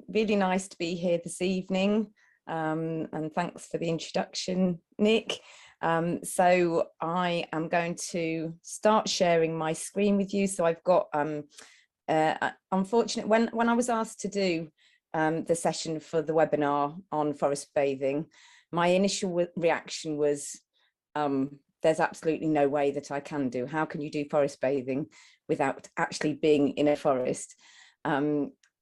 Really nice to be here this evening, and thanks for the introduction, Nick. So I am going to start sharing my screen with you. So I've got, unfortunately, when I was asked to do the session for the webinar on forest bathing, my initial reaction was, there's absolutely no way that I can do. How can you do forest bathing without actually being in a forest?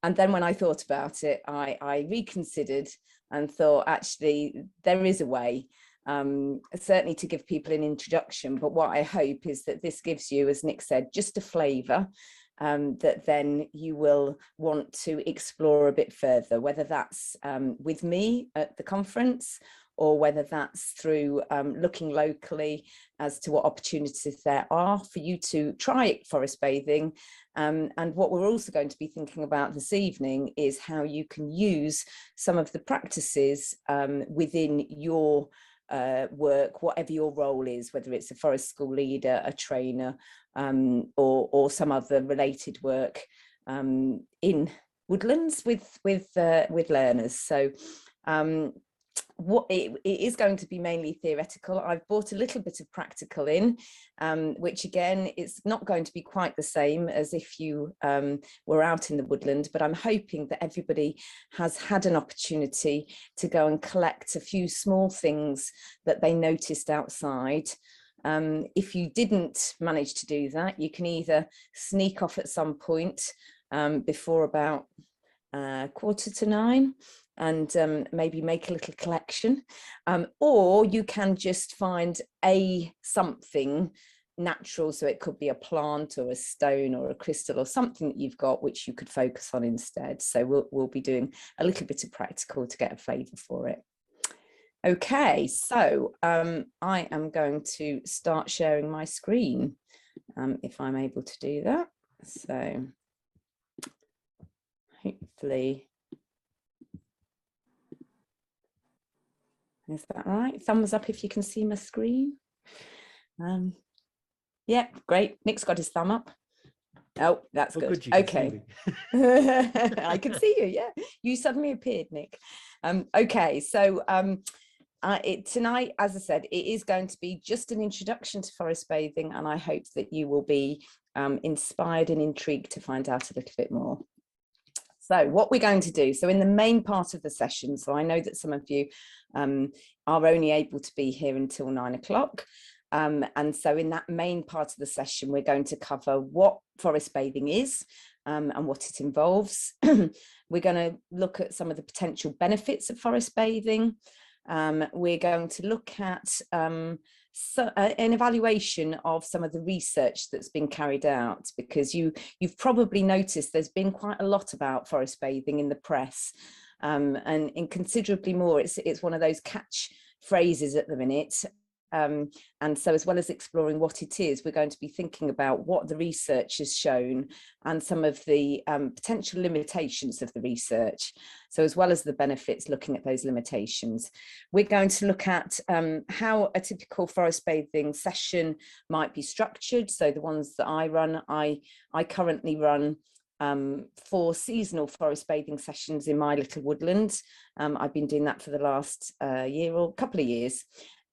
And then when I thought about it, I reconsidered and thought, actually, there is a way, certainly to give people an introduction. But what I hope is that this gives you, as Nick said, just a flavour that then you will want to explore a bit further, whether that's with me at the conference, or whether that's through looking locally as to what opportunities there are for you to try forest bathing. And what we're also going to be thinking about this evening is how you can use some of the practices within your work, whatever your role is, whether it's a forest school leader, a trainer, or some other related work in woodlands with learners. So what it is going to be mainly theoretical. I've brought a little bit of practical in, which again, it's not going to be quite the same as if you were out in the woodland, but I'm hoping that everybody has had an opportunity to go and collect a few small things that they noticed outside. If you didn't manage to do that, you can either sneak off at some point before about 8:45 and maybe make a little collection, or you can just find something natural. So it could be a plant or a stone or a crystal or something that you've got which you could focus on instead. So we'll be doing a little bit of practical to get a flavour for it. Okay, so I am going to start sharing my screen, if I'm able to do that. So hopefully, is that right? Thumbs up if you can see my screen. Yeah, great. Nick's got his thumb up. Oh, that's good. Okay. I can see you. Yeah, you suddenly appeared, Nick. Okay, so tonight, as I said, it is going to be just an introduction to forest bathing, and I hope that you will be inspired and intrigued to find out a little bit more. So what we're going to do, so in the main part of the session, so I know that some of you are only able to be here until 9 o'clock. And so in that main part of the session, we're going to cover what forest bathing is and what it involves. We're going to look at some of the potential benefits of forest bathing. We're going to look at an evaluation of some of the research that's been carried out, because you've probably noticed there's been quite a lot about forest bathing in the press, and in considerably more. It's one of those catch phrases at the minute. And so, as well as exploring what it is, we're going to be thinking about what the research has shown and some of the potential limitations of the research. So, as well as the benefits, looking at those limitations, we're going to look at how a typical forest bathing session might be structured. So, the ones that I run, I currently run 4 seasonal forest bathing sessions in my little woodland. I've been doing that for the last year or couple of years.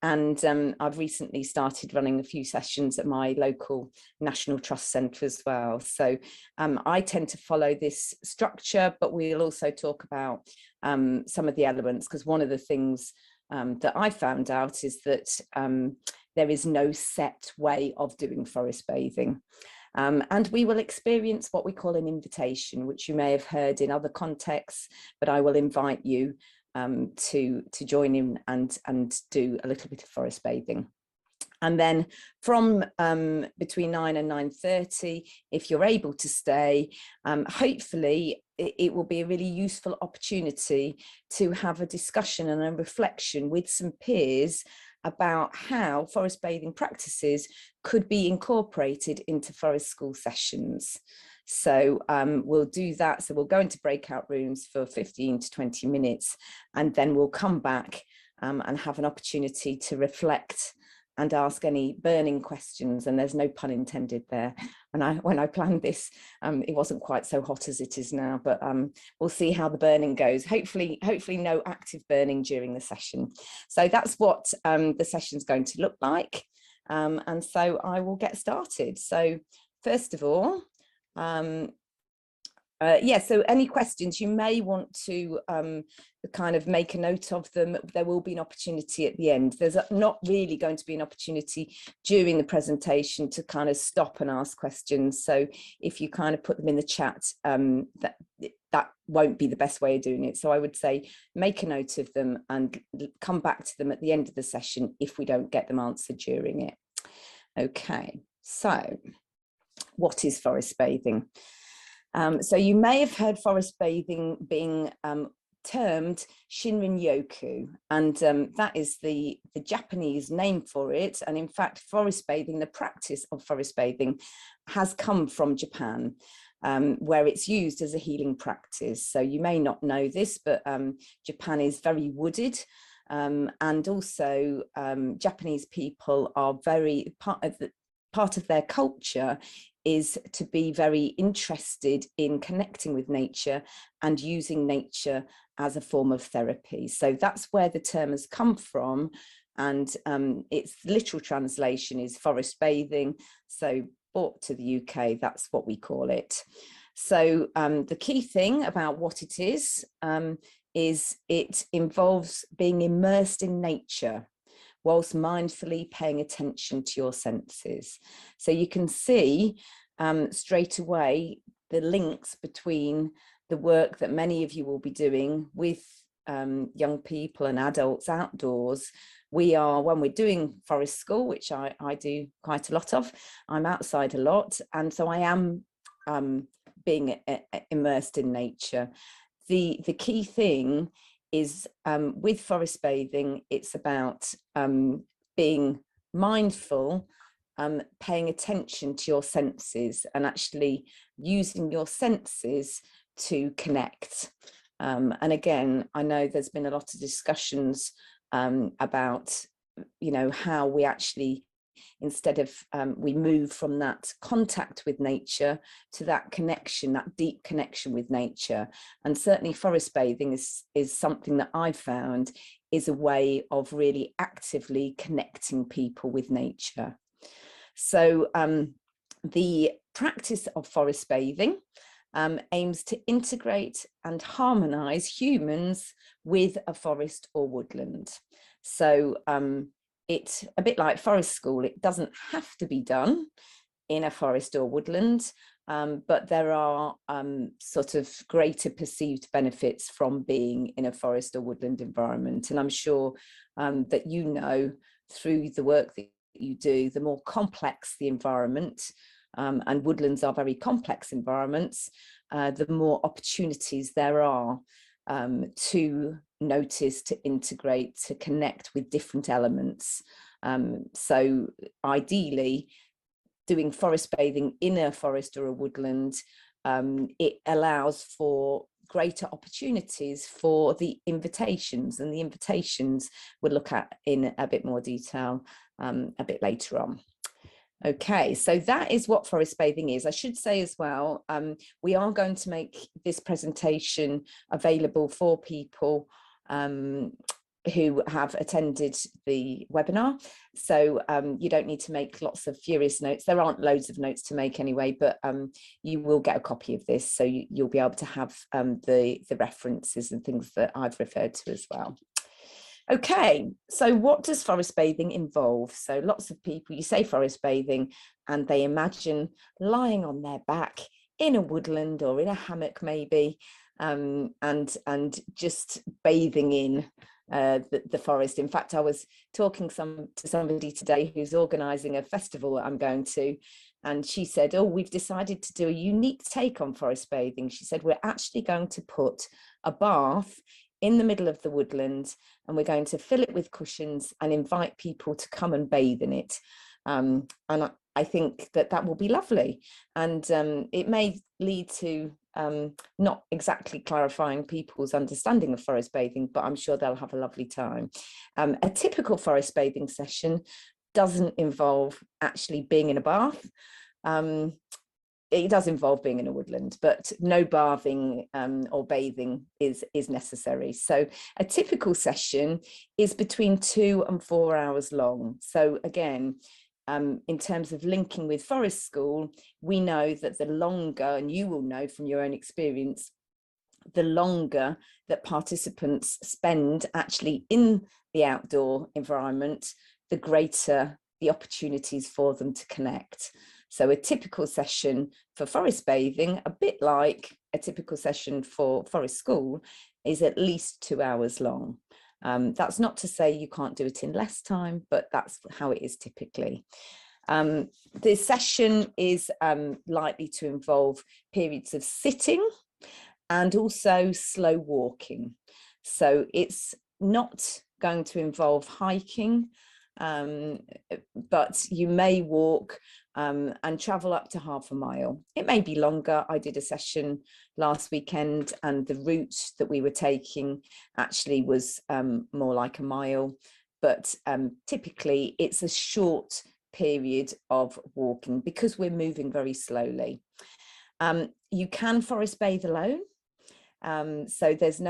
And I've recently started running a few sessions at my local National Trust Centre as well. So I tend to follow this structure, but we'll also talk about some of the elements, because one of the things that I found out is that there is no set way of doing forest bathing. And we will experience what we call an invitation, which you may have heard in other contexts, but I will invite you to join in and do a little bit of forest bathing. And then from between 9 and 9:30, if you're able to stay, hopefully it will be a really useful opportunity to have a discussion and a reflection with some peers about how forest bathing practices could be incorporated into forest school sessions. So we'll do that. So we'll go into breakout rooms for 15 to 20 minutes, and then we'll come back and have an opportunity to reflect and ask any burning questions. And there's no pun intended there. And when I planned this, it wasn't quite so hot as it is now, but we'll see how the burning goes. Hopefully no active burning during the session. So that's what the session's going to look like. And so I will get started. So first of all, so any questions, you may want to kind of make a note of them. There will be an opportunity at the end. There's not really going to be an opportunity during the presentation to kind of stop and ask questions. So if you kind of put them in the chat, that won't be the best way of doing it. So I would say make a note of them and come back to them at the end of the session if we don't get them answered during it. Okay, so what is forest bathing? So you may have heard forest bathing being termed Shinrin-yoku, and that is the Japanese name for it. And in fact, forest bathing, the practice of forest bathing, has come from Japan, where it's used as a healing practice. So you may not know this, but Japan is very wooded, and also Japanese people are very part of their culture is to be very interested in connecting with nature and using nature as a form of therapy. So that's where the term has come from. And its literal translation is forest bathing. So brought to the UK, that's what we call it. So the key thing about what it is it involves being immersed in nature whilst mindfully paying attention to your senses. So you can see straight away the links between the work that many of you will be doing with young people and adults outdoors. When we're doing forest school, which I do quite a lot of, I'm outside a lot, and so I am being immersed in nature. The key thing is with forest bathing, it's about being mindful, paying attention to your senses and actually using your senses to connect. And again, I know there's been a lot of discussions about, how we actually, instead of we move from that contact with nature to that connection, that deep connection with nature. And certainly forest bathing is something that I've found is a way of really actively connecting people with nature. So the practice of forest bathing aims to integrate and harmonize humans with a forest or woodland. So it's a bit like forest school. It doesn't have to be done in a forest or woodland, but there are sort of greater perceived benefits from being in a forest or woodland environment. And I'm sure that through the work that you do, the more complex the environment, and woodlands are very complex environments, the more opportunities there are to notice, to integrate, to connect with different elements. So ideally, doing forest bathing in a forest or a woodland, it allows for greater opportunities for the invitations, and the invitations we'll look at in a bit more detail a bit later on. Okay, so that is what forest bathing is. I should say as well, we are going to make this presentation available for people who have attended the webinar. So you don't need to make lots of furious notes. There aren't loads of notes to make anyway, but you will get a copy of this. So you'll be able to have the references and things that I've referred to as well. Okay, so what does forest bathing involve? So lots of people, you say forest bathing and they imagine lying on their back in a woodland or in a hammock maybe, and just bathing in the forest. In fact, I was talking to somebody today who's organising a festival that I'm going to, and she said, oh, we've decided to do a unique take on forest bathing. She said, we're actually going to put a bath in the middle of the woodland, and we're going to fill it with cushions and invite people to come and bathe in it. And I think that will be lovely. And it may lead to not exactly clarifying people's understanding of forest bathing, but I'm sure they'll have a lovely time. A typical forest bathing session doesn't involve actually being in a bath. It does involve being in a woodland, but no bathing or bathing is necessary. So a typical session is between 2 and 4 hours long. So again, in terms of linking with forest school, we know that the longer, and you will know from your own experience, the longer that participants spend actually in the outdoor environment, the greater the opportunities for them to connect. So a typical session for forest bathing, a bit like a typical session for forest school, is at least 2 hours long. That's not to say you can't do it in less time, but that's how it is typically. The session is likely to involve periods of sitting and also slow walking. So it's not going to involve hiking, but you may walk and travel up to half a mile. It may be longer. I did a session last weekend and the route that we were taking actually was more like a mile, but typically it's a short period of walking because we're moving very slowly. You can forest bathe alone. So there's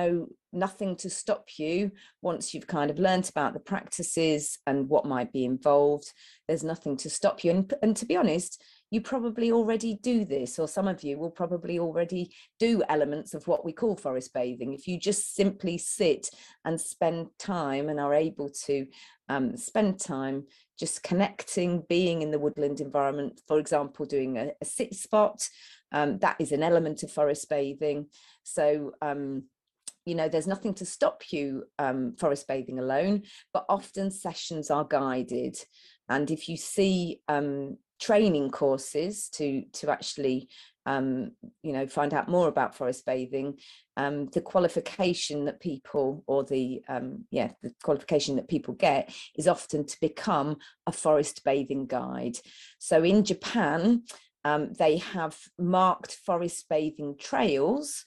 nothing to stop you once you've kind of learnt about the practices and what might be involved. There's nothing to stop you. And to be honest, you probably already do this, or some of you will probably already do elements of what we call forest bathing. If you just simply sit and spend time and are able to spend time just connecting, being in the woodland environment, for example, doing a sit spot, that is an element of forest bathing. So, you know, there's nothing to stop you forest bathing alone, but often sessions are guided. And if you see training courses to actually, you know, find out more about forest bathing, the qualification that people, or the qualification that people get is often to become a forest bathing guide. So in Japan, they have marked forest bathing trails,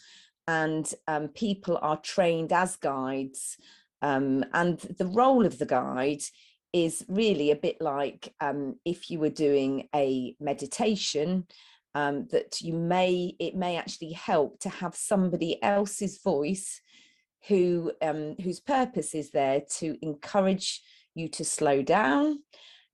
and people are trained as guides. And the role of the guide is really a bit like if you were doing a meditation, that it may actually help to have somebody else's voice whose purpose is there to encourage you to slow down,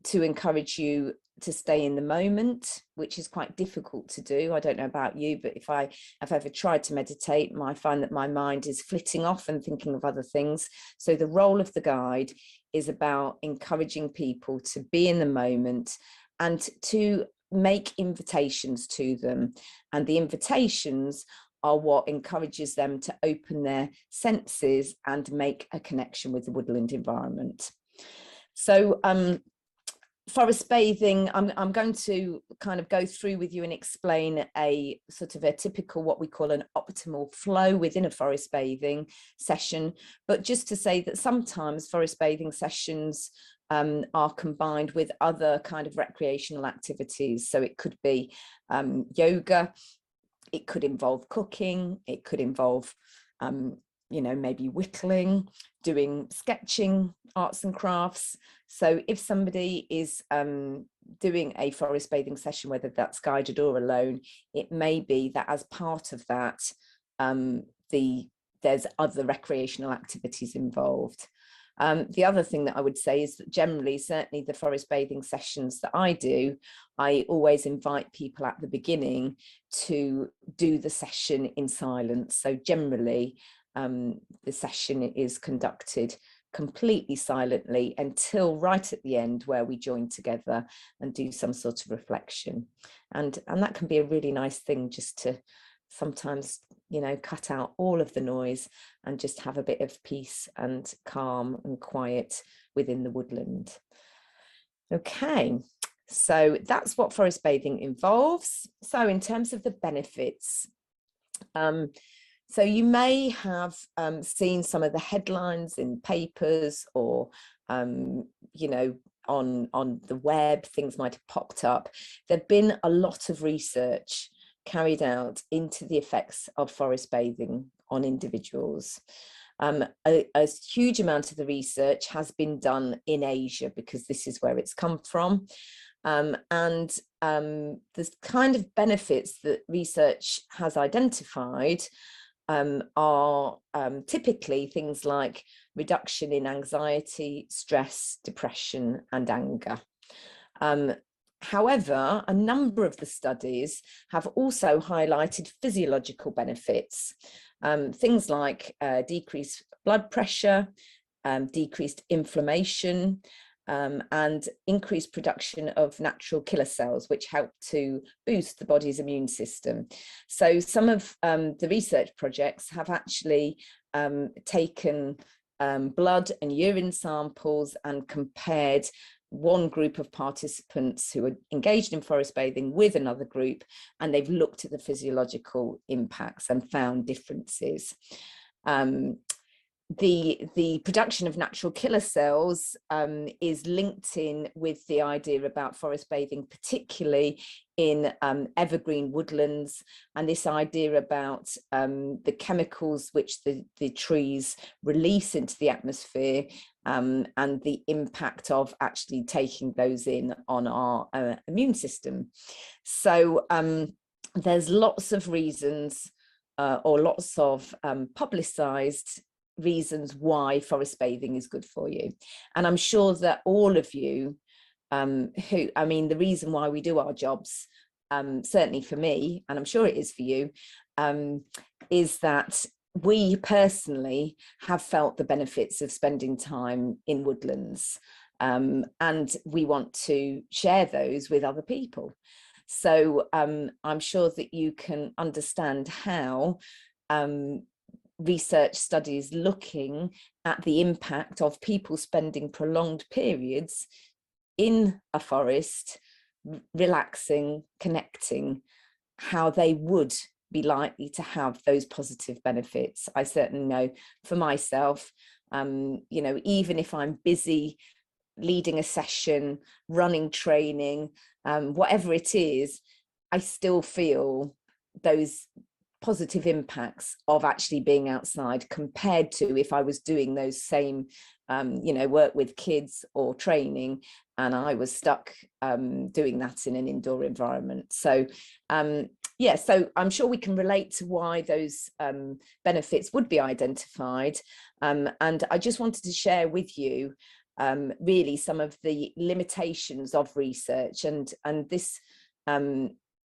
to encourage you to stay in the moment, which is quite difficult to do. I don't know about you, but if I've ever tried to meditate, I find that my mind is flitting off and thinking of other things. So the role of the guide is about encouraging people to be in the moment and to make invitations to them. And the invitations are what encourages them to open their senses and make a connection with the woodland environment. So forest bathing, I'm going to kind of go through with you and explain a sort of a typical, what we call an optimal flow within a forest bathing session. But just to say that sometimes forest bathing sessions are combined with other kind of recreational activities. So it could be yoga, it could involve cooking, it could involve you know, maybe whittling, doing sketching, arts and crafts. So if somebody is doing a forest bathing session, whether that's guided or alone, it may be that as part of that, there's other recreational activities involved. The other thing that I would say is that generally, certainly the forest bathing sessions that I do, I always invite people at the beginning to do the session in silence. So generally, the session is conducted completely silently until right at the end, where we join together and do some sort of reflection. And that can be a really nice thing, just to sometimes, you know, cut out all of the noise and just have a bit of peace and calm and quiet within the woodland. Okay, so that's what forest bathing involves. So in terms of the benefits, so you may have seen some of the headlines in papers, or you know, on the web, things might have popped up. There've been a lot of research carried out into the effects of forest bathing on individuals. A huge amount of the research has been done in Asia because this is where it's come from. The kind of benefits that research has identified are typically things like reduction in anxiety, stress, depression, and anger. However, a number of the studies have also highlighted physiological benefits, things like decreased blood pressure, decreased inflammation, and increased production of natural killer cells, which help to boost the body's immune system. So some of the research projects have actually taken blood and urine samples and compared one group of participants who are engaged in forest bathing with another group, and they've looked at the physiological impacts and found differences. The production of natural killer cells is linked in with the idea about forest bathing, particularly in evergreen woodlands, and this idea about the chemicals which the trees release into the atmosphere, and the impact of actually taking those in on our immune system. So there's lots of reasons or lots of publicized reasons why forest bathing is good for you. And I'm sure that all of you the reason why we do our jobs, certainly for me, and I'm sure it is for you, is that we personally have felt the benefits of spending time in woodlands, and we want to share those with other people. So I'm sure that you can understand how research studies looking at the impact of people spending prolonged periods in a forest, relaxing, connecting, how they would be likely to have those positive benefits. I certainly know for myself, even if I'm busy leading a session, running training, whatever it is, I still feel those positive impacts of actually being outside compared to if I was doing those same work with kids or training and I was stuck doing that in an indoor environment. So so I'm sure we can relate to why those benefits would be identified, and I just wanted to share with you really some of the limitations of research, and this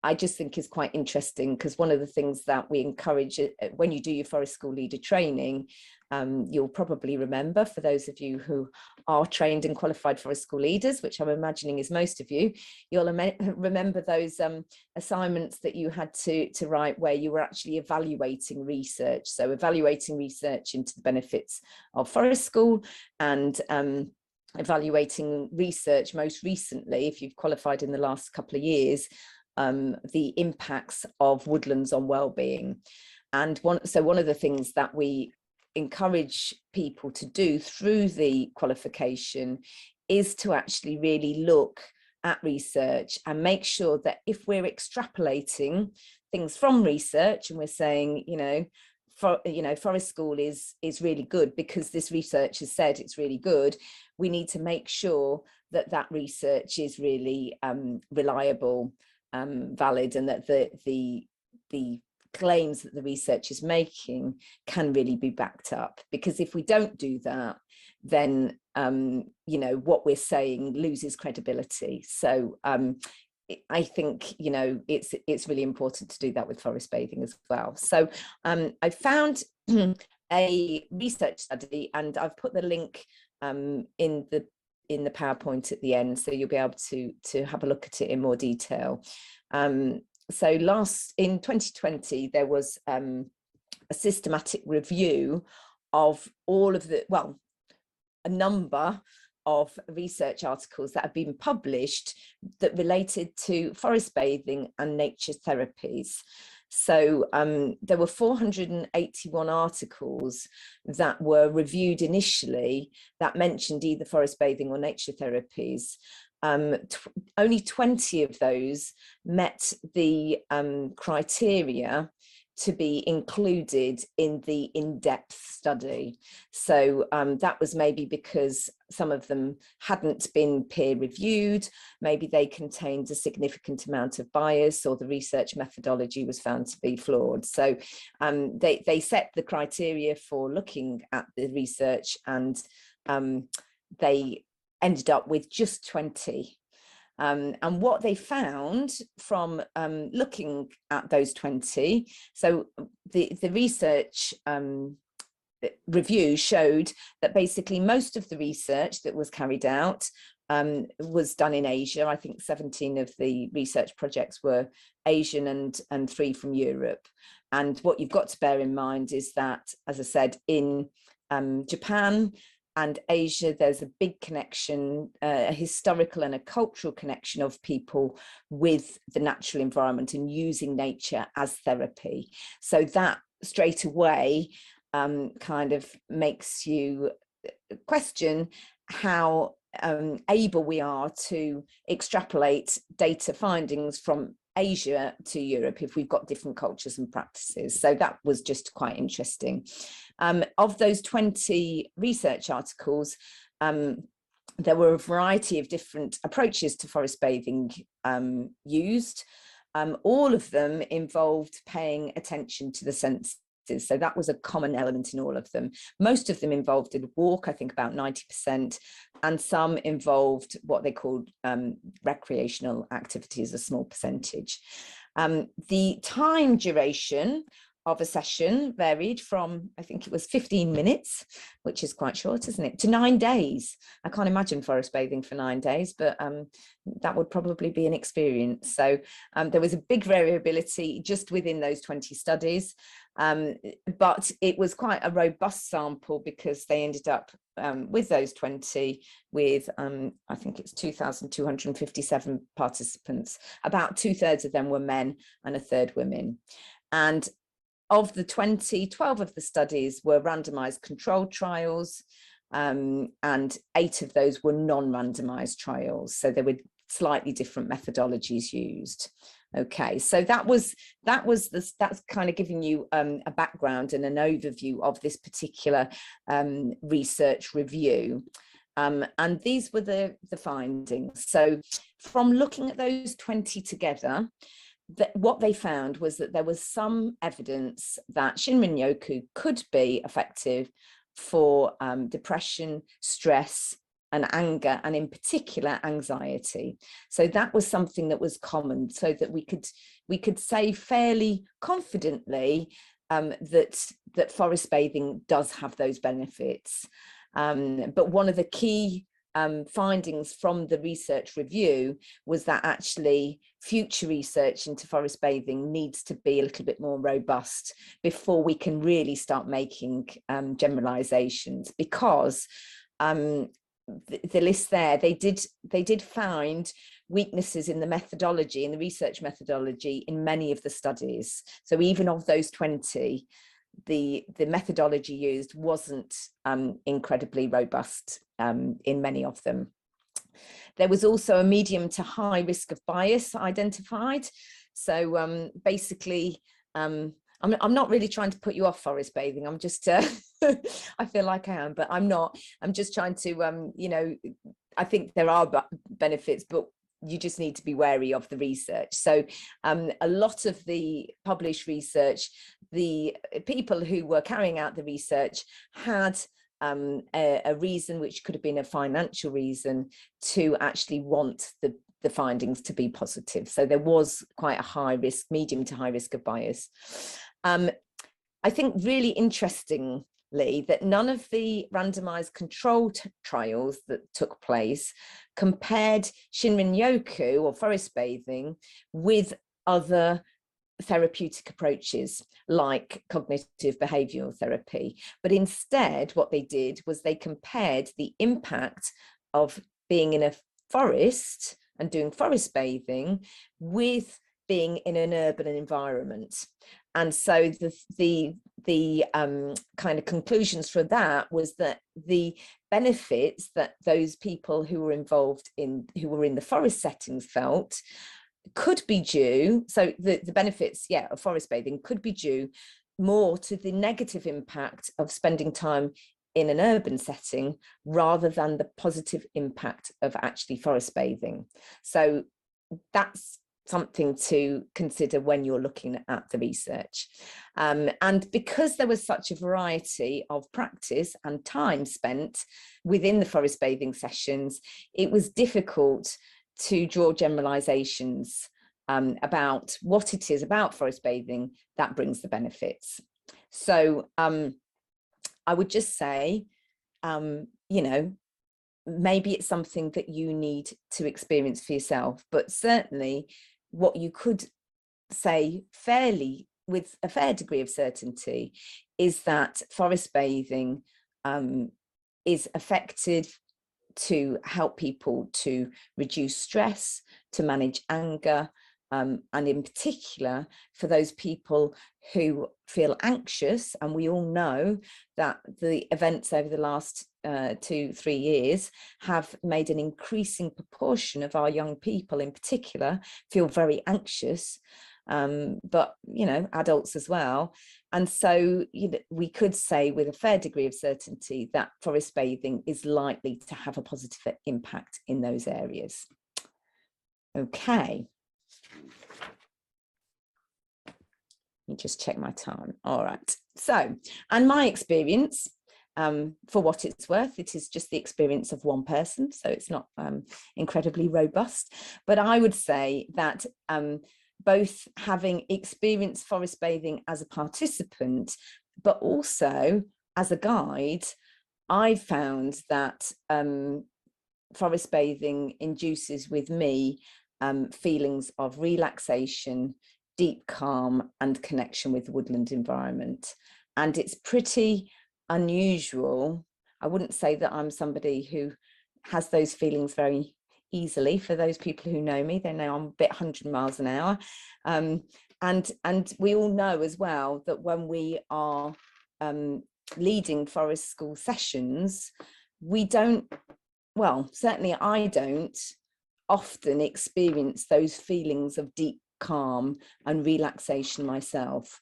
I just think is quite interesting, because one of the things that we encourage when you do your forest school leader training, you'll probably remember, for those of you who are trained and qualified forest school leaders, which I'm imagining is most of you, you'll remember those assignments that you had to write where you were actually evaluating research. So evaluating research into the benefits of forest school, and evaluating research most recently, if you've qualified in the last couple of years, the impacts of woodlands on well-being. And one of the things that we encourage people to do through the qualification is to actually really look at research and make sure that if we're extrapolating things from research and we're saying, forest school is really good because this research has said it's really good, we need to make sure that that research is really reliable, valid, and that the claims that the research is making can really be backed up. Because if we don't do that, then what we're saying loses credibility. So I think it's really important to do that with forest bathing as well. So I found a research study, and I've put the link in the PowerPoint at the end, so you'll be able to have a look at it in more detail. So in 2020, there was a systematic review of a number of research articles that have been published that related to forest bathing and nature therapies. So there were 481 articles that were reviewed initially that mentioned either forest bathing or nature therapies. Only 20 of those met the criteria to be included in the in-depth study. So that was maybe because some of them hadn't been peer reviewed, maybe they contained a significant amount of bias, or the research methodology was found to be flawed. So they set the criteria for looking at the research, and they ended up with just 20. And what they found from looking at those 20, so the research review showed that basically most of the research that was carried out was done in Asia. I think 17 of the research projects were Asian and 3 from Europe. And what you've got to bear in mind is that, as I said, in Japan and Asia, there's a big connection, a historical and a cultural connection of people with the natural environment and using nature as therapy. So that straight away kind of makes you question how able we are to extrapolate data findings from Asia to Europe if we've got different cultures and practices. So that was just quite interesting. Of those 20 research articles, there were a variety of different approaches to forest bathing used. All of them involved paying attention to the senses. So that was a common element in all of them. Most of them involved a walk, I think about 90%, and some involved what they called recreational activities, a small percentage. The time duration of a session varied from, I think it was 15 minutes, which is quite short, isn't it, to 9 days. I can't imagine forest bathing for 9 days, but that would probably be an experience. So there was a big variability just within those 20 studies, but it was quite a robust sample because they ended up with those 20 with, I think it's 2,257 participants. About 2/3 of them were men and 1/3 women. And of the 20, 12 of the studies were randomized controlled trials, and 8 of those were non-randomized trials. So there were slightly different methodologies used. Okay, so that's kind of giving you a background and an overview of this particular research review. And these were the findings. So from looking at those 20 together, what they found was that there was some evidence that Shinrin-yoku could be effective for depression, stress, and anger, and in particular anxiety. So that was something that was common, so that we could say fairly confidently that forest bathing does have those benefits. But one of the key findings from the research review was that actually future research into forest bathing needs to be a little bit more robust before we can really start making generalizations, because the list there, they did find weaknesses in the methodology, in the research methodology in many of the studies. So even of those 20, the methodology used wasn't incredibly robust in many of them. There was also a medium to high risk of bias identified. So basically, I'm not really trying to put you off forest bathing. I'm just, I feel like I am, but I'm not. I'm just trying to, you know, I think there are benefits, but you just need to be wary of the research. So a lot of the published research, the people who were carrying out the research had a reason, which could have been a financial reason, to actually want the findings to be positive. So there was quite a high risk, medium to high risk of bias. I think really interestingly that none of the randomized controlled trials that took place compared Shinrin-yoku or forest bathing with other therapeutic approaches like cognitive behavioral therapy. But instead, what they did was they compared the impact of being in a forest and doing forest bathing with being in an urban environment. And so the kind of conclusions for that was that the benefits that those people who were involved in, who were in the forest settings felt could be due, so the benefits, yeah, of forest bathing could be due more to the negative impact of spending time in an urban setting rather than the positive impact of actually forest bathing. So that's something to consider when you're looking at the research. And because there was such a variety of practice and time spent within the forest bathing sessions, it was difficult to draw generalizations about what it is about forest bathing that brings the benefits. So I would just say, you know, maybe it's something that you need to experience for yourself, but certainly what you could say fairly with a fair degree of certainty is that forest bathing is effective to help people to reduce stress, to manage anger, and in particular for those people who feel anxious. And we all know that the events over the last 2-3 years have made an increasing proportion of our young people in particular feel very anxious, but you know, adults as well. And so we could say with a fair degree of certainty that forest bathing is likely to have a positive impact in those areas. Okay. Let me just check my time. All right. So, and my experience, for what it's worth, it is just the experience of one person, so it's not incredibly robust. But I would say that both having experienced forest bathing as a participant, but also as a guide, I found that forest bathing induces with me feelings of relaxation, deep calm, and connection with the woodland environment. And it's pretty unusual. I wouldn't say that I'm somebody who has those feelings very easily. For those people who know me, they know I'm a bit 100 miles an hour. And we all know as well that when we are leading forest school sessions, we don't, well, certainly I don't often experience those feelings of deep calm and relaxation myself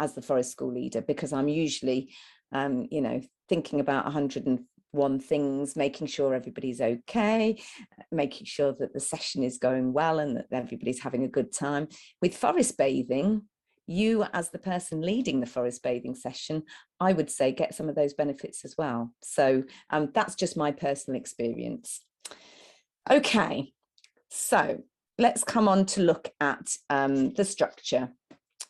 as the forest school leader, because I'm usually, you know, thinking about 101 things, making sure everybody's okay, making sure that the session is going well and that everybody's having a good time. With forest bathing, you as the person leading the forest bathing session, I would say get some of those benefits as well. So that's just my personal experience. Okay, so let's come on to look at the structure.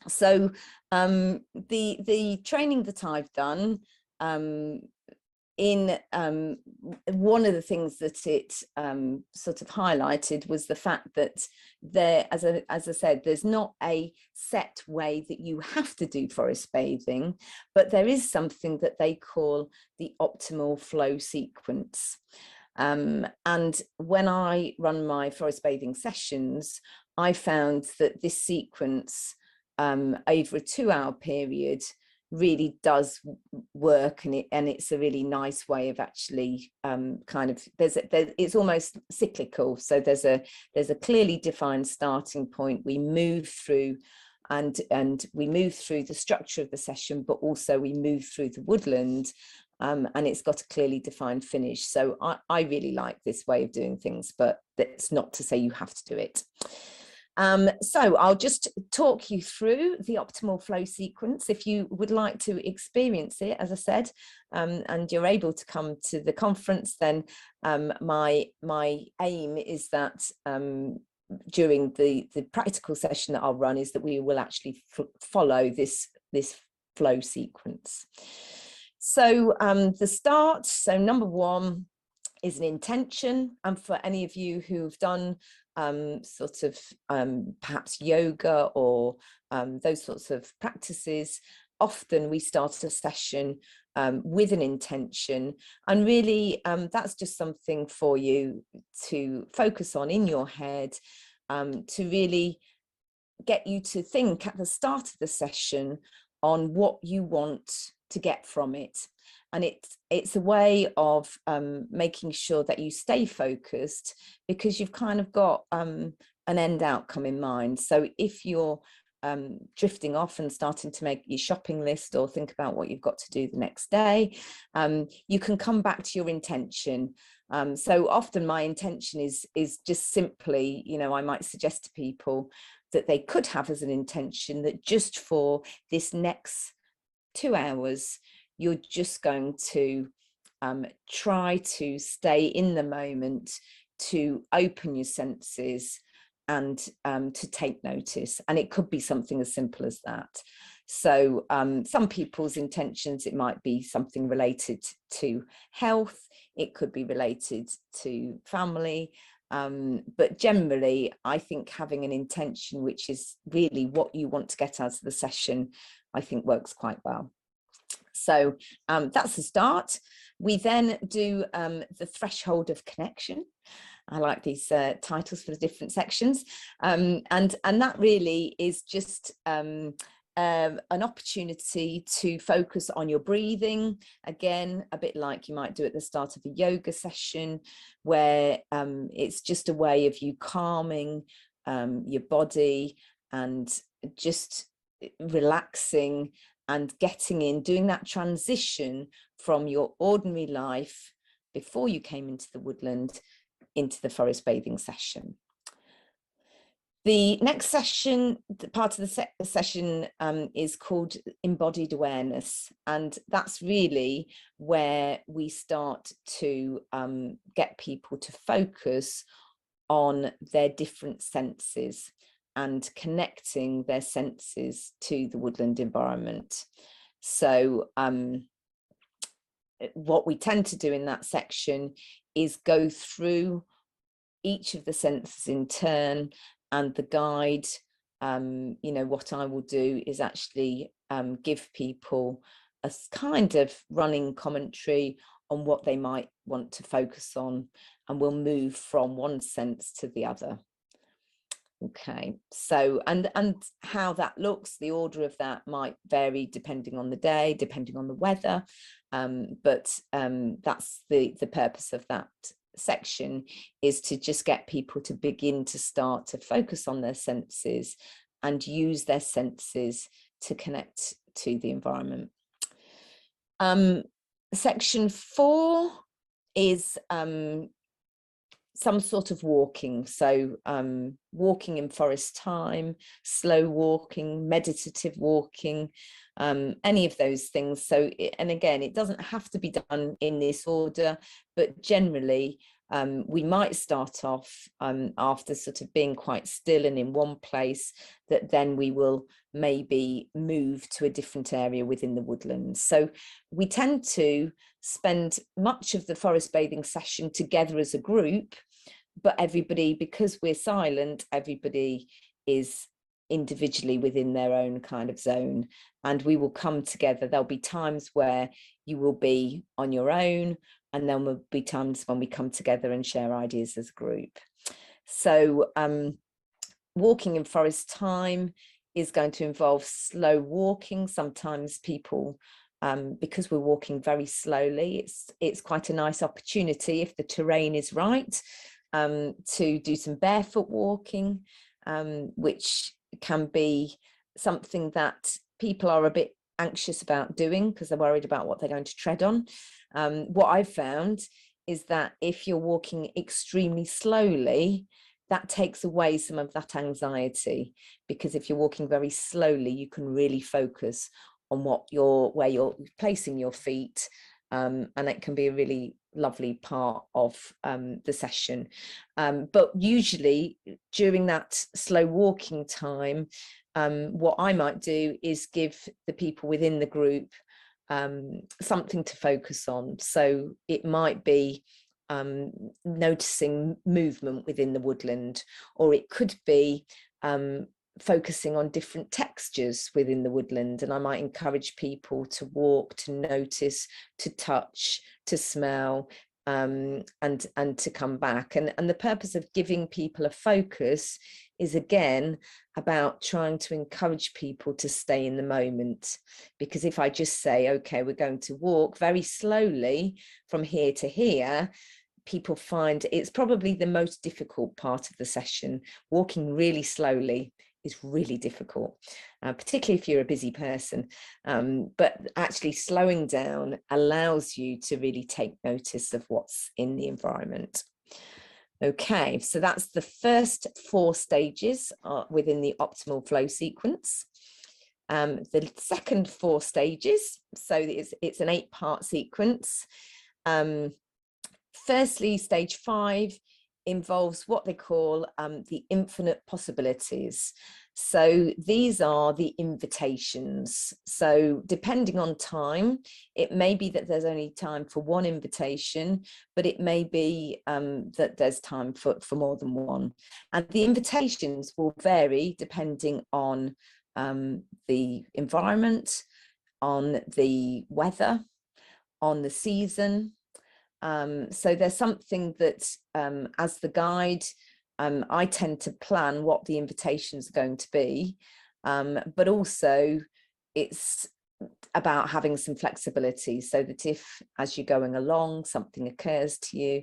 So the training that I've done, in one of the things that it sort of highlighted was the fact that there, as I said, there's not a set way that you have to do forest bathing, but there is something that they call the optimal flow sequence. And when I run my forest bathing sessions, I found that this sequence over a 2-hour period really does work, and it's a really nice way of actually kind of it's almost cyclical. So there's a clearly defined starting point. We move through and we move through the structure of the session, but also we move through the woodland, and it's got a clearly defined finish. So I really like this way of doing things, but that's not to say you have to do it. So I'll just talk you through the optimal flow sequence. If you would like to experience it, as I said, and you're able to come to the conference, then my aim is that during the practical session that I'll run is that we will actually follow this flow sequence. So the start, so number 1 is an intention. And for any of you who've done sort of perhaps yoga or those sorts of practices, often we start a session with an intention, and really that's just something for you to focus on in your head, to really get you to think at the start of the session on what you want to get from it. And it's a way of making sure that you stay focused, because you've kind of got an end outcome in mind. So if you're drifting off and starting to make your shopping list or think about what you've got to do the next day, you can come back to your intention. So often my intention is just simply, you know, I might suggest to people that they could have as an intention that just for this next 2 hours, you're just going to try to stay in the moment, to open your senses, and to take notice. And it could be something as simple as that. So some people's intentions, it might be something related to health, it could be related to family, but generally I think having an intention which is really what you want to get out of the session, I think works quite well. So that's the start. We then do the threshold of connection. I like these titles for the different sections, and that really is just an opportunity to focus on your breathing, again a bit like you might do at the start of a yoga session, where it's just a way of you calming your body and just relaxing and getting in, doing that transition from your ordinary life before you came into the woodland into the forest bathing session. The next session, part of the session is called Embodied Awareness, and that's really where we start to get people to focus on their different senses and connecting their senses to the woodland environment. So what we tend to do in that section is go through each of the senses in turn, and the guide, you know, what I will do is actually give people a kind of running commentary on what they might want to focus on, and we'll move from one sense to the other. Okay, so and how that looks, the order of that might vary depending on the day, depending on the weather, but that's the purpose of that section, is to just get people to begin to start to focus on their senses and use their senses to connect to the environment. Section 4 is some sort of walking, so walking in forest time, slow walking, meditative walking, any of those things. So and again, it doesn't have to be done in this order, but generally we might start off after sort of being quite still and in one place, that then we will maybe move to a different area within the woodlands. So we tend to spend much of the forest bathing session together as a group, but everybody, because we're silent, everybody is individually within their own kind of zone, and we will come together. There'll be times where you will be on your own, and then there'll be times when we come together and share ideas as a group. So walking in forest time is going to involve slow walking. Sometimes people, because we're walking very slowly, it's quite a nice opportunity, if the terrain is right, to do some barefoot walking, which can be something that people are a bit anxious about doing because they're worried about what they're going to tread on. What I've found is that if you're walking extremely slowly, that takes away some of that anxiety, because if you're walking very slowly, you can really focus on where you're placing your feet, and it can be a really lovely part of the session. But usually during that slow walking time, what I might do is give the people within the group something to focus on. So it might be noticing movement within the woodland, or it could be focusing on different textures within the woodland, and I might encourage people to walk, to notice, to touch, to smell, and to come back. And the purpose of giving people a focus is again about trying to encourage people to stay in the moment, because if I just say, okay, we're going to walk very slowly from here to here, people find it's probably the most difficult part of the session. Walking really slowly is really difficult, particularly if you're a busy person. But actually slowing down allows you to really take notice of what's in the environment. Okay, so that's the first 4 stages within the optimal flow sequence. The second 4 stages, so it's an 8-part sequence. Firstly, stage 5 involves what they call the infinite possibilities. So these are the invitations. So depending on time, it may be that there's only time for 1 invitation, but it may be that there's time for more than 1. And the invitations will vary depending on the environment, on the weather, on the season. So there's something that as the guide, I tend to plan what the invitations are going to be, but also it's about having some flexibility so that if, as you're going along, something occurs to you,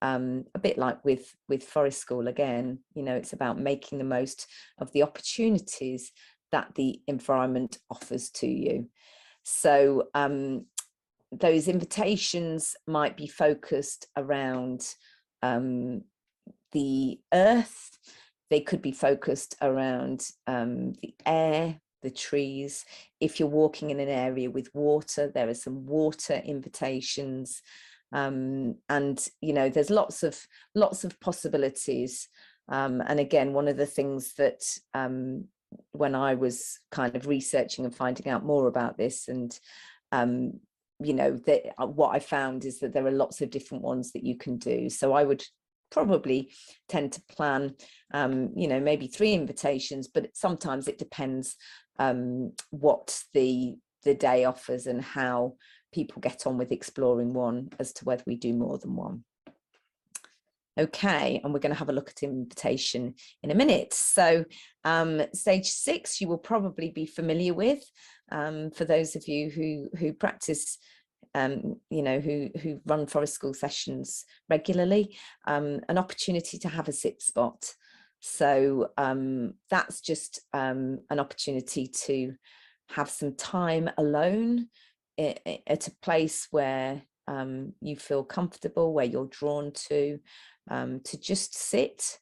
a bit like with forest school again, you know, it's about making the most of the opportunities that the environment offers to you. So those invitations might be focused around the earth. They could be focused around the air, the trees. If you're walking in an area with water, there are some water invitations. And you know, there's lots of possibilities. And again, one of the things that when I was kind of researching and finding out more about this, and you know, what I found is that there are lots of different ones that you can do. So I would probably tend to plan, you know, maybe 3 invitations, but sometimes it depends what the day offers and how people get on with exploring one as to whether we do more than one. Okay, and we're going to have a look at invitation in a minute. So stage 6 you will probably be familiar with, for those of you who practice, you know, who run forest school sessions regularly, an opportunity to have a sit spot. So that's just an opportunity to have some time alone at a place where you feel comfortable, where you're drawn to just sit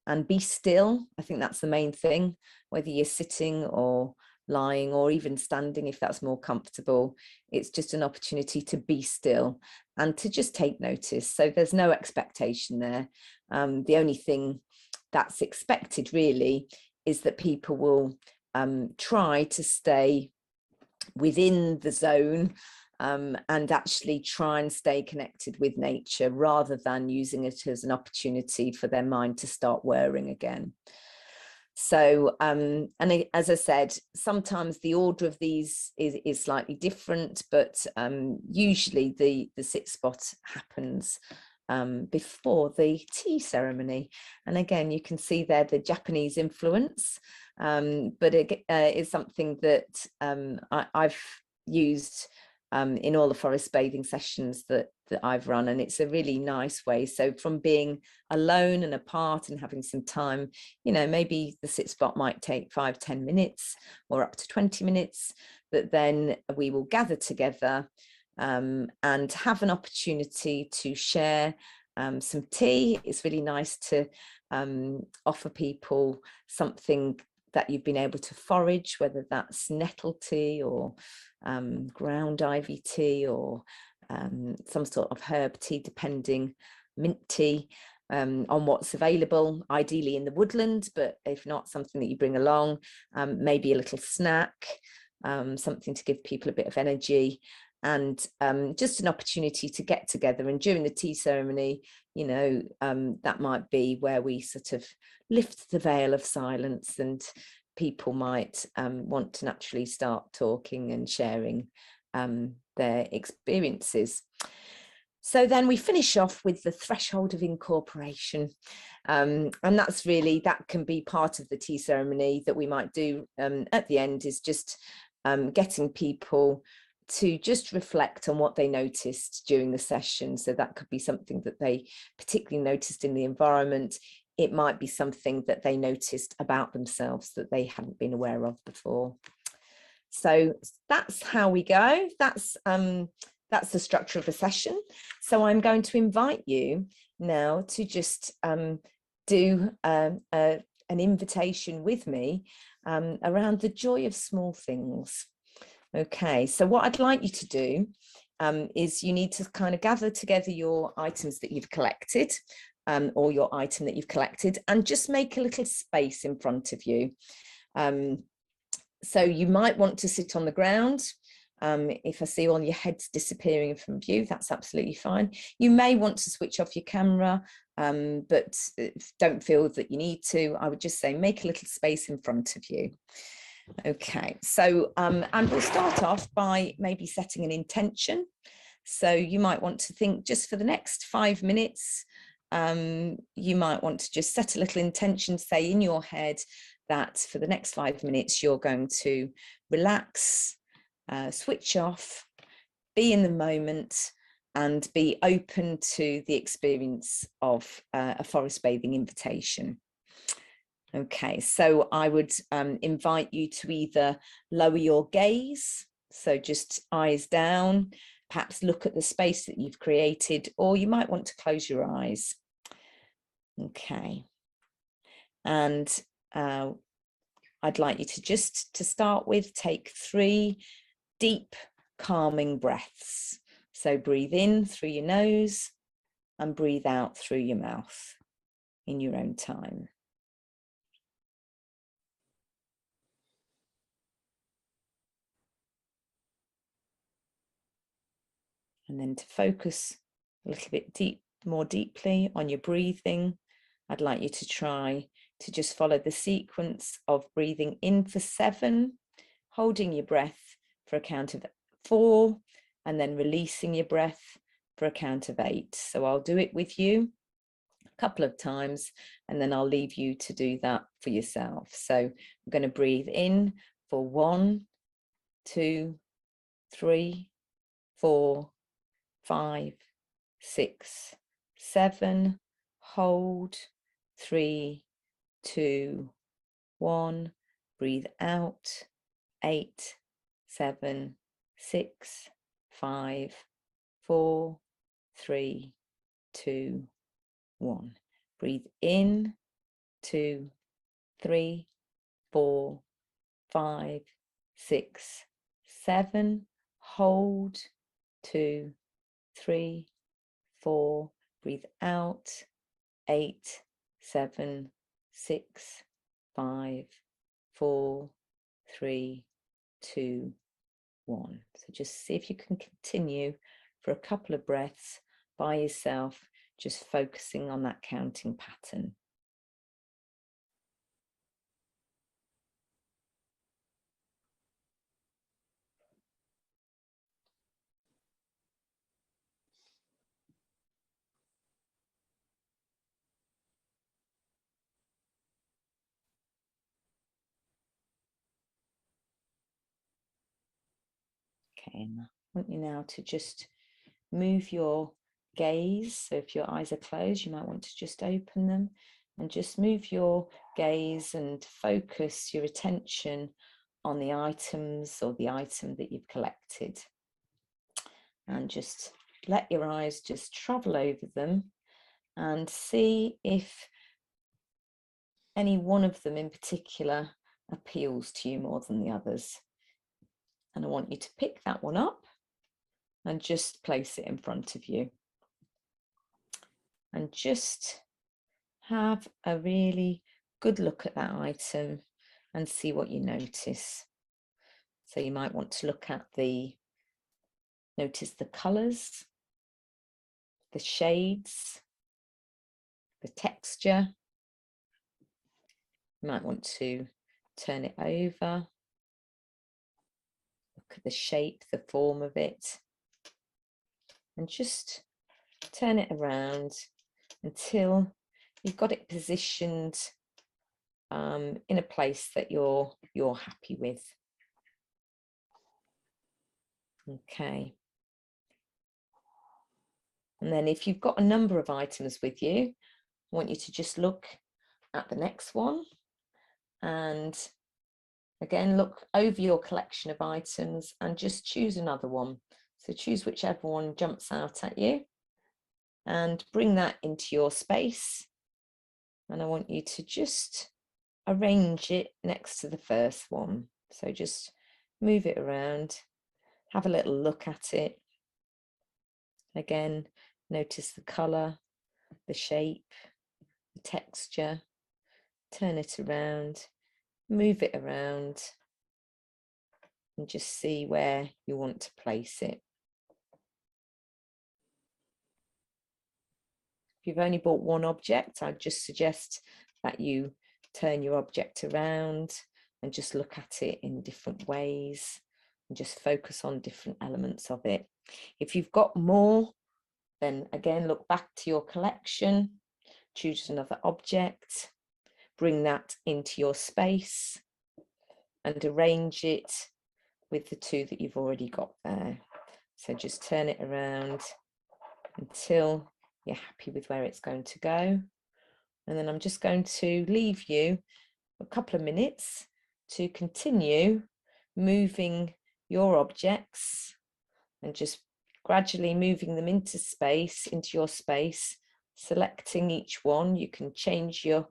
and be still. I think that's the main thing, whether you're sitting or lying or even standing, if that's more comfortable. It's just an opportunity to be still and to just take notice. So there's no expectation there. The only thing that's expected really is that people will try to stay within the zone and actually try and stay connected with nature rather than using it as an opportunity for their mind to start whirring again. So and as I said, sometimes the order of these is slightly different, but usually the sit spot happens before the tea ceremony. And again, you can see there the Japanese influence, but it is something that I've used in all the forest bathing sessions that I've run, and it's a really nice way. So from being alone and apart and having some time, you know, maybe the sit spot might take 5-10 minutes or up to 20 minutes, but then we will gather together and have an opportunity to share some tea. It's really nice to offer people something that you've been able to forage, whether that's nettle tea or ground ivy tea or some sort of herb tea, depending, mint tea, on what's available, ideally in the woodland, but if not, something that you bring along, maybe a little snack, something to give people a bit of energy, and just an opportunity to get together. And during the tea ceremony, you know, that might be where we sort of lift the veil of silence and people might want to naturally start talking and sharing their experiences. So then we finish off with the threshold of incorporation, and that's really, that can be part of the tea ceremony that we might do at the end, is just getting people to just reflect on what they noticed during the session. So that could be something that they particularly noticed in the environment. It might be something that they noticed about themselves that they hadn't been aware of before. So that's how we go. That's the structure of a session. So I'm going to invite you now to just do an invitation with me around the joy of small things. Okay, so what I'd like you to do is you need to kind of gather together your items that you've collected, or your item that you've collected, and just make a little space in front of you. So you might want to sit on the ground. If I see all your heads disappearing from view, that's absolutely fine. You may want to switch off your camera, but don't feel that you need to. I would just say make a little space in front of you. Okay, so and we'll start off by maybe setting an intention. So you might want to think, just for the next 5 minutes, you might want to just set a little intention, say in your head that for the next 5 minutes you're going to relax, switch off, be in the moment, and be open to the experience of a forest bathing invitation. Okay, so I would invite you to either lower your gaze, so just eyes down, perhaps look at the space that you've created, or you might want to close your eyes. Okay, and I'd like you to just, to start with, take 3 deep, calming breaths. So breathe in through your nose and breathe out through your mouth in your own time. And then to focus a little bit more deeply on your breathing, I'd like you to try to just follow the sequence of breathing in for 7, holding your breath for a count of 4, and then releasing your breath for a count of 8. So I'll do it with you a couple of times, and then I'll leave you to do that for yourself. So I'm going to breathe in for 1, 2, 3, 4, 5, 6, 7, hold, 3, 2, 1, breathe out, 8, 7, 6, 5, 4, 3, 2, 1. Breathe in, 2, 3, 4, 5, 6, 7, hold, 2, 3, 4, breathe out, 8, 7, 6, 5, 4, 3, 2, 1. So just see if you can continue for a couple of breaths by yourself, just focusing on that counting pattern. Okay, and I want you now to just move your gaze. So if your eyes are closed, you might want to just open them and just move your gaze and focus your attention on the items or the item that you've collected. And just let your eyes just travel over them and see if any one of them in particular appeals to you more than the others. And I want you to pick that one up and just place it in front of you. And just have a really good look at that item and see what you notice. So you might want to look at notice the colours, the shades, the texture. You might want to turn it over, look at the shape, the form of it, and just turn it around until you've got it positioned in a place that you're happy with. Okay. And then if you've got a number of items with you, I want you to just look at the next one. And again, look over your collection of items and just choose another one. So choose whichever one jumps out at you and bring that into your space. And I want you to just arrange it next to the first one. So just move it around, have a little look at it. Again, notice the color, the shape, the texture. Turn it around, move it around, and just see where you want to place it. If you've only bought one object, I'd just suggest that you turn your object around and just look at it in different ways and just focus on different elements of it. If you've got more, then again, look back to your collection, choose another object, bring that into your space and arrange it with the two that you've already got there. So just turn it around until you're happy with where it's going to go. And then I'm just going to leave you a couple of minutes to continue moving your objects and just gradually moving them into space, into your space, selecting each one. You can change your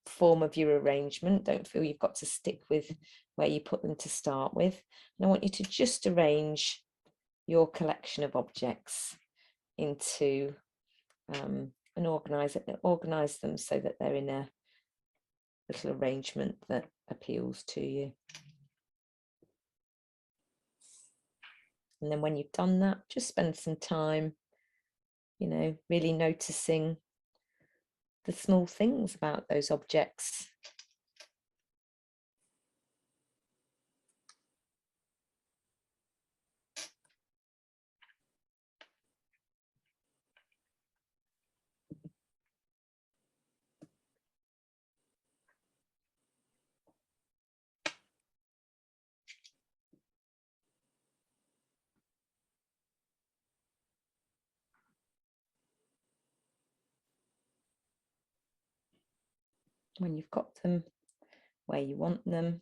form of your arrangement. Don't feel you've got to stick with where you put them to start with. And I want you to just arrange your collection of objects into and organize them so that they're in a little arrangement that appeals to you. And then when you've done that, just spend some time, you know, really noticing the small things about those objects. When you've got them where you want them,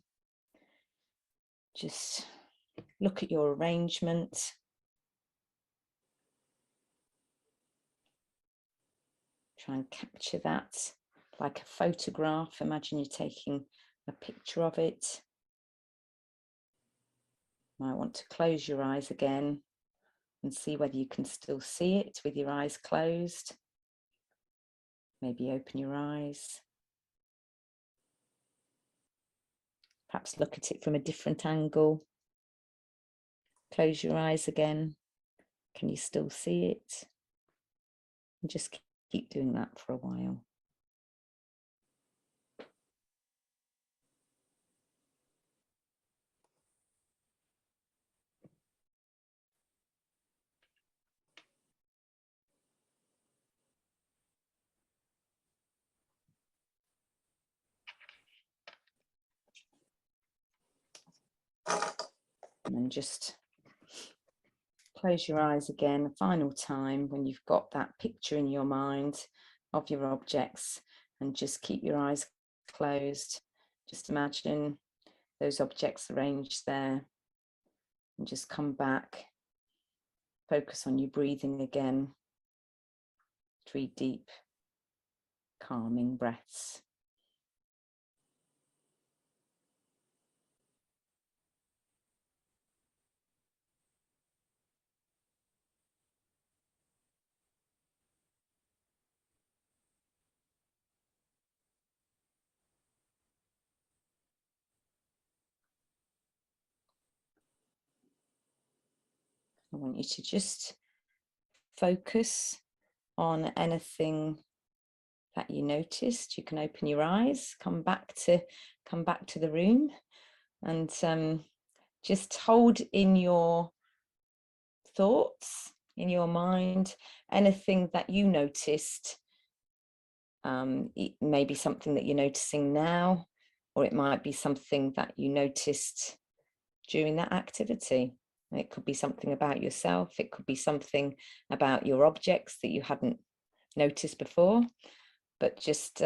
just look at your arrangement. Try and capture that like a photograph. Imagine you're taking a picture of it. You might want to close your eyes again and see whether you can still see it with your eyes closed. Maybe open your eyes. Perhaps look at it from a different angle. Close your eyes again. Can you still see it? And just keep doing that for a while. And then just close your eyes again a final time when you've got that picture in your mind of your objects, and just keep your eyes closed. Just imagine those objects arranged there and just come back. Focus on your breathing again. 3 deep, calming breaths. I want you to just focus on anything that you noticed. You can open your eyes, come back to the room, and just hold in your thoughts, in your mind, anything that you noticed. It may be something that you're noticing now, or it might be something that you noticed during that activity. It could be something about yourself. It could be something about your objects that you hadn't noticed before. But just,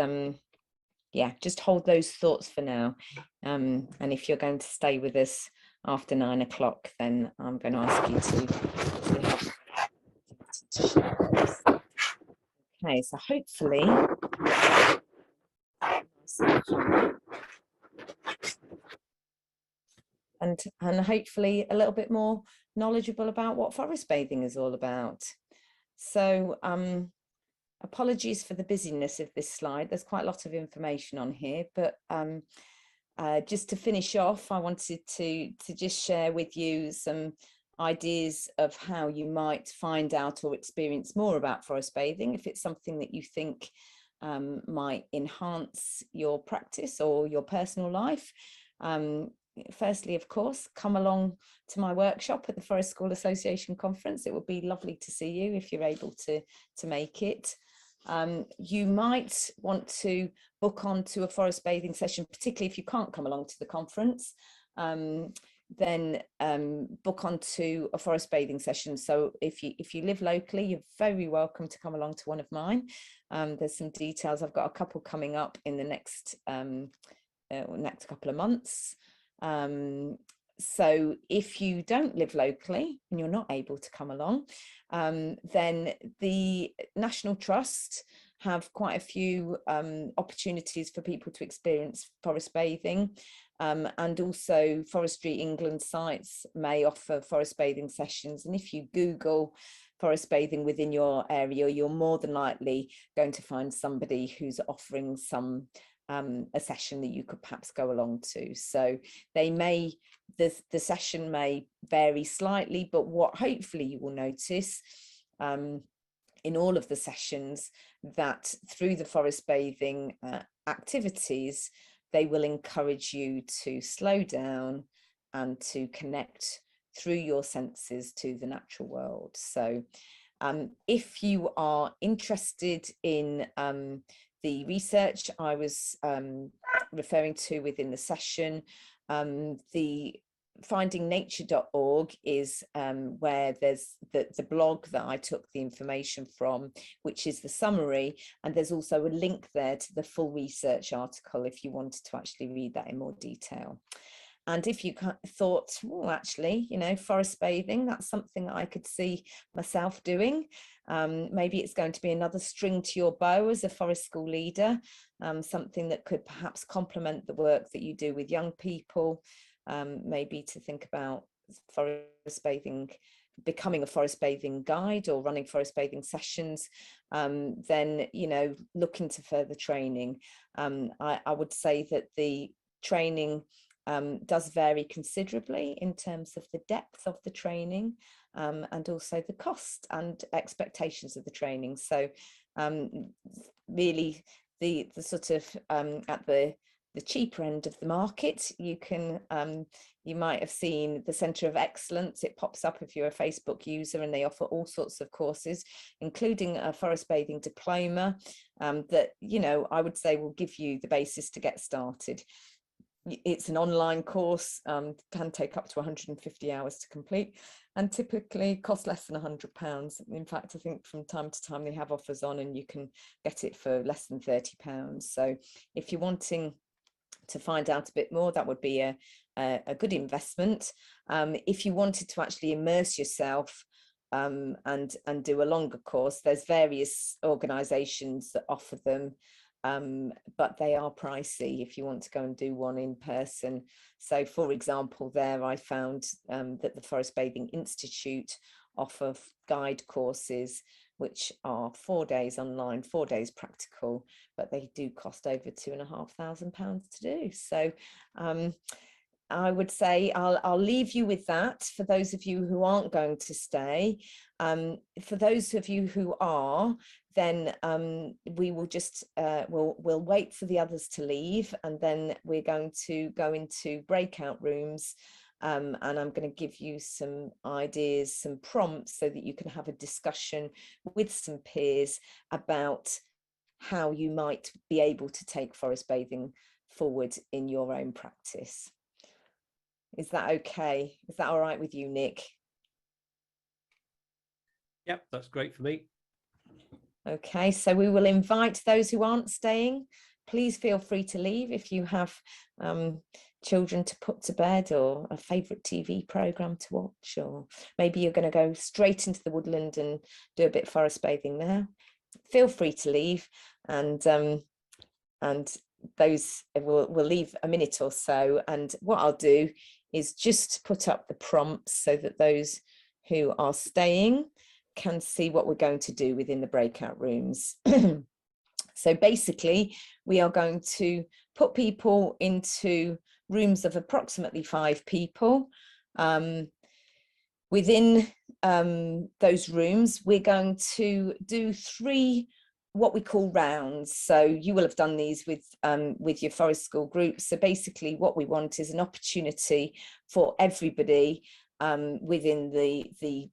yeah, just hold those thoughts for now. And if you're going to stay with us after 9 o'clock, then I'm going to ask you to share those. Okay, so hopefully, and hopefully a little bit more knowledgeable about what forest bathing is all about. So apologies for the busyness of this slide. There's quite a lot of information on here, but just to finish off, I wanted to just share with you some ideas of how you might find out or experience more about forest bathing if it's something that you think might enhance your practice or your personal life. Firstly, of course, come along to my workshop at the Forest School Association conference. It would be lovely to see you if you're able to make it. You might want to book onto a forest bathing session, particularly if you can't come along to the conference. Then book onto a forest bathing session. So if you live locally, you're very welcome to come along to one of mine. There's some details. I've got a couple coming up in the next couple of months. So if you don't live locally and you're not able to come along, then the National Trust have quite a few opportunities for people to experience forest bathing. And also Forestry England sites may offer forest bathing sessions. And if you Google forest bathing within your area, you're more than likely going to find somebody who's offering some a session that you could perhaps go along to. So the session may vary slightly, but what hopefully you will notice in all of the sessions, that through the forest bathing activities, they will encourage you to slow down and to connect through your senses to the natural world. So if you are interested in the research I was referring to within the session, the findingnature.org is where there's the blog that I took the information from, which is the summary, and there's also a link there to the full research article if you wanted to actually read that in more detail. And if you thought, well, actually, you know, forest bathing, that's something that I could see myself doing. Maybe it's going to be another string to your bow as a forest school leader, something that could perhaps complement the work that you do with young people, maybe to think about forest bathing, becoming a forest bathing guide or running forest bathing sessions, then, you know, look into further training. I would say that the training does vary considerably in terms of the depth of the training and also the cost and expectations of the training. So really the sort of at the cheaper end of the market, you can you might have seen the Centre of Excellence. It pops up if you're a Facebook user, and they offer all sorts of courses, including a forest bathing diploma that, you know, I would say will give you the basis to get started. It's an online course, can take up to 150 hours to complete, and typically costs less than £100. In fact, I think from time to time they have offers on and you can get it for less than £30. So if you're wanting to find out a bit more, that would be a good investment. If you wanted to actually immerse yourself and do a longer course, there's various organisations that offer them. But they are pricey if you want to go and do one in person. So for example, there I found that the Forest Bathing Institute offer guide courses, which are 4 days online, 4 days practical, but they do cost over £2,500 to do. So I would say I'll leave you with that for those of you who aren't going to stay. For those of you who are, then we will just we'll wait for the others to leave, and then we're going to go into breakout rooms, and I'm going to give you some ideas, some prompts, so that you can have a discussion with some peers about how you might be able to take forest bathing forward in your own practice. Is that okay? Is that all right with you, Nick? Yep, that's great for me. Okay, so we will invite those who aren't staying. Please feel free to leave if you have children to put to bed, or a favourite TV programme to watch, or maybe you're going to go straight into the woodland and do a bit of forest bathing there. Feel free to leave, and those will leave a minute or so. And what I'll do is just put up the prompts so that those who are staying can see what we're going to do within the breakout rooms. So basically, we are going to put people into rooms of approximately 5 people. Within those rooms, we're going to do 3 what we call rounds. So you will have done these with your forest school groups. So basically what we want is an opportunity for everybody within the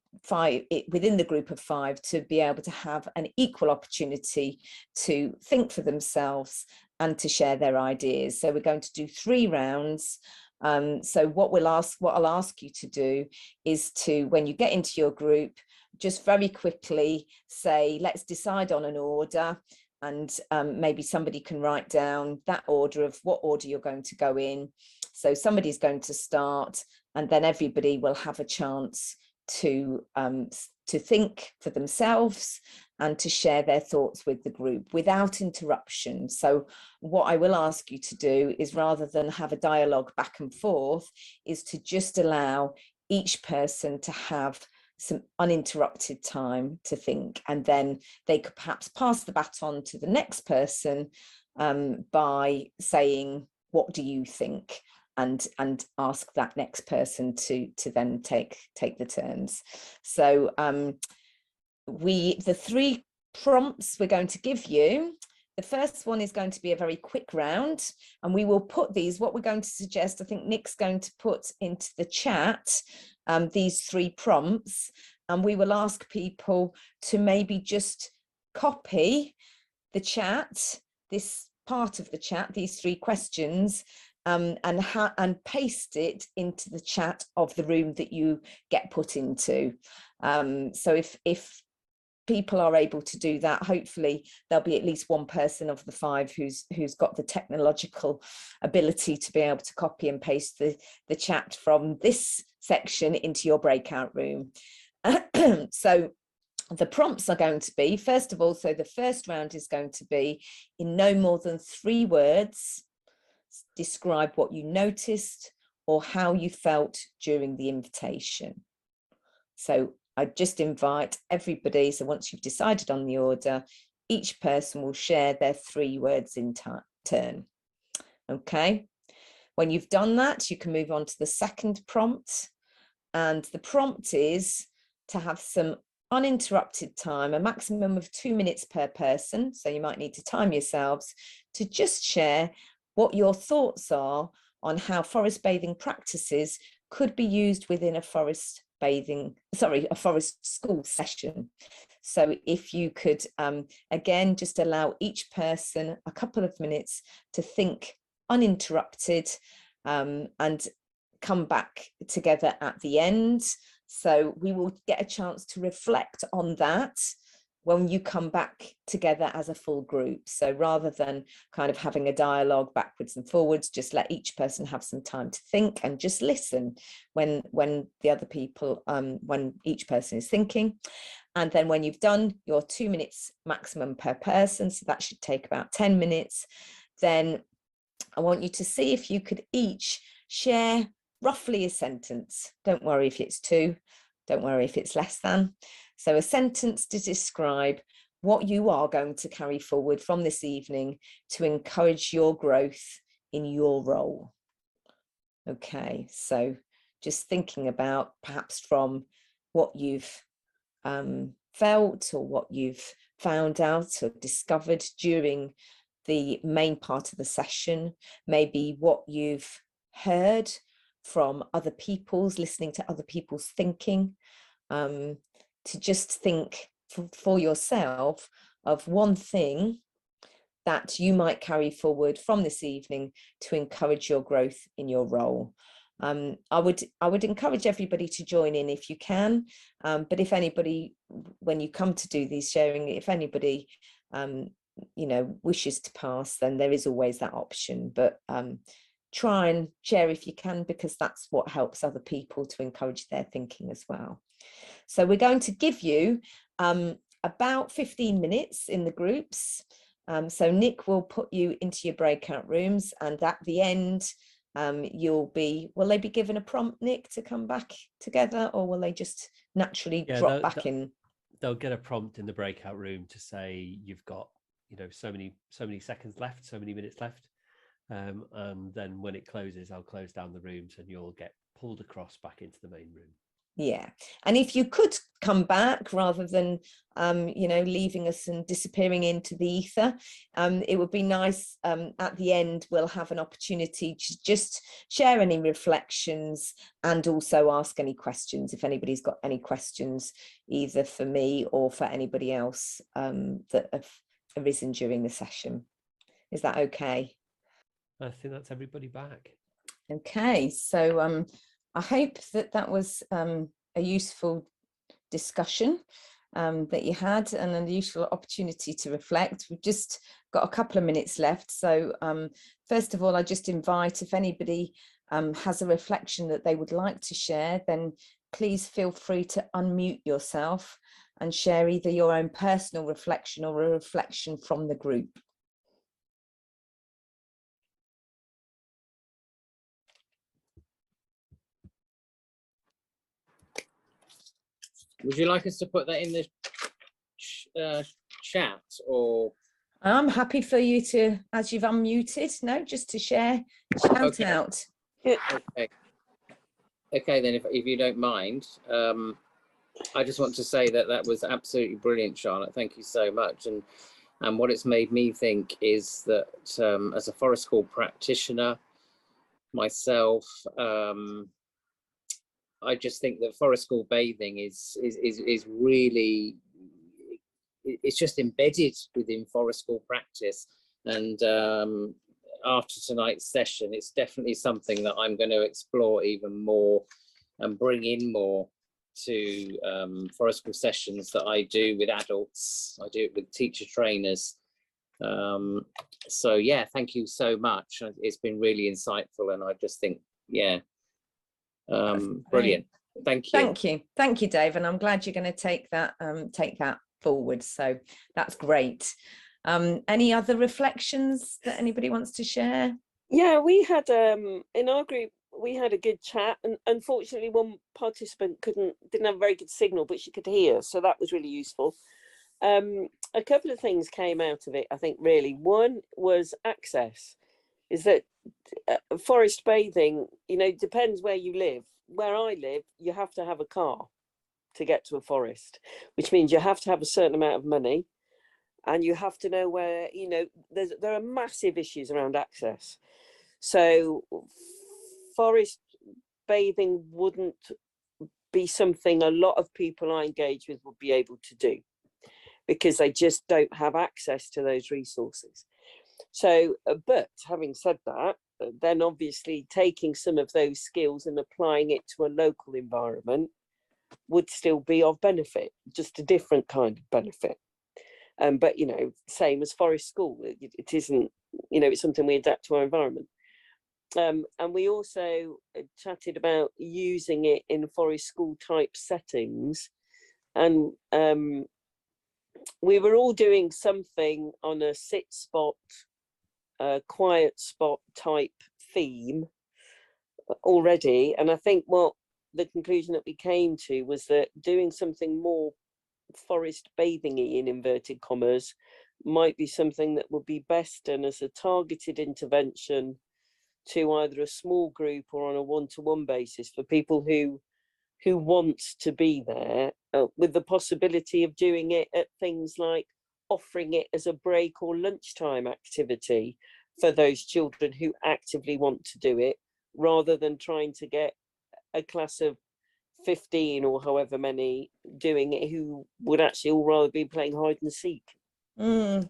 group of 5 to be able to have an equal opportunity to think for themselves and to share their ideas. So we're going to do 3 rounds. So what I'll ask you to do is to, when you get into your group, just very quickly say, let's decide on an order, and maybe somebody can write down that order of what order you're going to go in. So somebody's going to start, and then everybody will have a chance to think for themselves and to share their thoughts with the group without interruption. So what I will ask you to do is, rather than have a dialogue back and forth, is to just allow each person to have some uninterrupted time to think, and then they could perhaps pass the baton to the next person by saying, what do you think? And ask that next person to then take the turns. So the 3 prompts we're going to give you, the first one is going to be a very quick round, and we will put these, what we're going to suggest, I think Nick's going to put into the chat these 3 prompts, and we will ask people to maybe just copy the chat, this part of the chat, these 3 questions, and paste it into the chat of the room that you get put into. So if people are able to do that, hopefully there'll be at least one person of the 5 who's got the technological ability to be able to copy and paste the chat from this section into your breakout room. So the prompts are going to be, first of all, so the first round is going to be, in no more than 3 words, describe what you noticed or how you felt during the invitation. So I just invite everybody, so once you've decided on the order, each person will share their 3 words in turn. Okay, when you've done that, you can move on to the second prompt, and the prompt is to have some uninterrupted time, a maximum of 2 minutes per person, so you might need to time yourselves, to just share what your thoughts are on how forest bathing practices could be used within a forest school session. So if you could, again, just allow each person a couple of minutes to think uninterrupted, and come back together at the end. So we will get a chance to reflect on that when you come back together as a full group. So rather than kind of having a dialogue backwards and forwards, just let each person have some time to think and just listen when the other people, when each person is thinking. And then when you've done your 2 minutes maximum per person, so that should take about 10 minutes, then I want you to see if you could each share roughly a sentence. Don't worry if it's 2, don't worry if it's less than. So a sentence to describe what you are going to carry forward from this evening to encourage your growth in your role. Okay, so just thinking about perhaps from what you've felt or what you've found out or discovered during the main part of the session, maybe what you've heard from other people's, listening to other people's thinking, to just think for yourself of one thing that you might carry forward from this evening to encourage your growth in your role. I would encourage everybody to join in if you can, but if anybody, when you come to do these sharing, if anybody wishes to pass, then there is always that option, but try and share if you can, because that's what helps other people to encourage their thinking as well. So we're going to give you about 15 minutes in the groups. So Nick will put you into your breakout rooms, and at the end, will they be given a prompt, Nick, to come back together, or will they just naturally drop back in? They'll get a prompt in the breakout room to say you've got, so many seconds left, so many minutes left. And then when it closes, I'll close down the rooms and you'll get pulled across back into the main room. Yeah, and if you could come back rather than leaving us and disappearing into the ether, it would be nice. At the end, we'll have an opportunity to just share any reflections and also ask any questions if anybody's got any questions, either for me or for anybody else that have arisen during the session. Is that okay? I think that's everybody back. Okay, so I hope that was a useful discussion that you had, and a useful opportunity to reflect. We've just got a couple of minutes left. So first of all, I just invite, if anybody has a reflection that they would like to share, then please feel free to unmute yourself and share either your own personal reflection or a reflection from the group. Would you like us to put that in the chat, or? I'm happy for you to, as you've unmuted, just to share, shout out. Okay, then if you don't mind, I just want to say that was absolutely brilliant, Charlotte. Thank you so much. And what it's made me think is that as a forest school practitioner myself, I just think that forest school bathing is really, it's just embedded within forest school practice. And after tonight's session, it's definitely something that I'm going to explore even more and bring in more to forest school sessions that I do with adults. I do it with teacher trainers. So yeah, thank you so much. It's been really insightful, and I just think, brilliant. Thank you, Dave, and I'm glad you're going to take that forward. So that's great. Any other reflections that anybody wants to share? Yeah, we had in our group, we had a good chat, and unfortunately one participant didn't have a very good signal, but she could hear, so that was really useful. A couple of things came out of it, I think, really. One was access. Is that forest bathing, depends where you live. Where I live, you have to have a car to get to a forest, which means you have to have a certain amount of money, and you have to know where, there are massive issues around access. So forest bathing wouldn't be something a lot of people I engage with would be able to do, because they just don't have access to those resources. So, but having said that, then obviously taking some of those skills and applying it to a local environment would still be of benefit, just a different kind of benefit. But, same as forest school, it isn't, it's something we adapt to our environment. And we also chatted about using it in forest school type settings. And we were all doing something on a sit spot, quiet spot type theme already. And I think what the conclusion that we came to was that doing something more forest bathing-y in inverted commas might be something that would be best done as a targeted intervention to either a small group or on a one-to-one basis for people who want to be there, with the possibility of doing it at things like offering it as a break or lunchtime activity for those children who actively want to do it, rather than trying to get a class of 15 or however many doing it who would actually all rather be playing hide and seek. And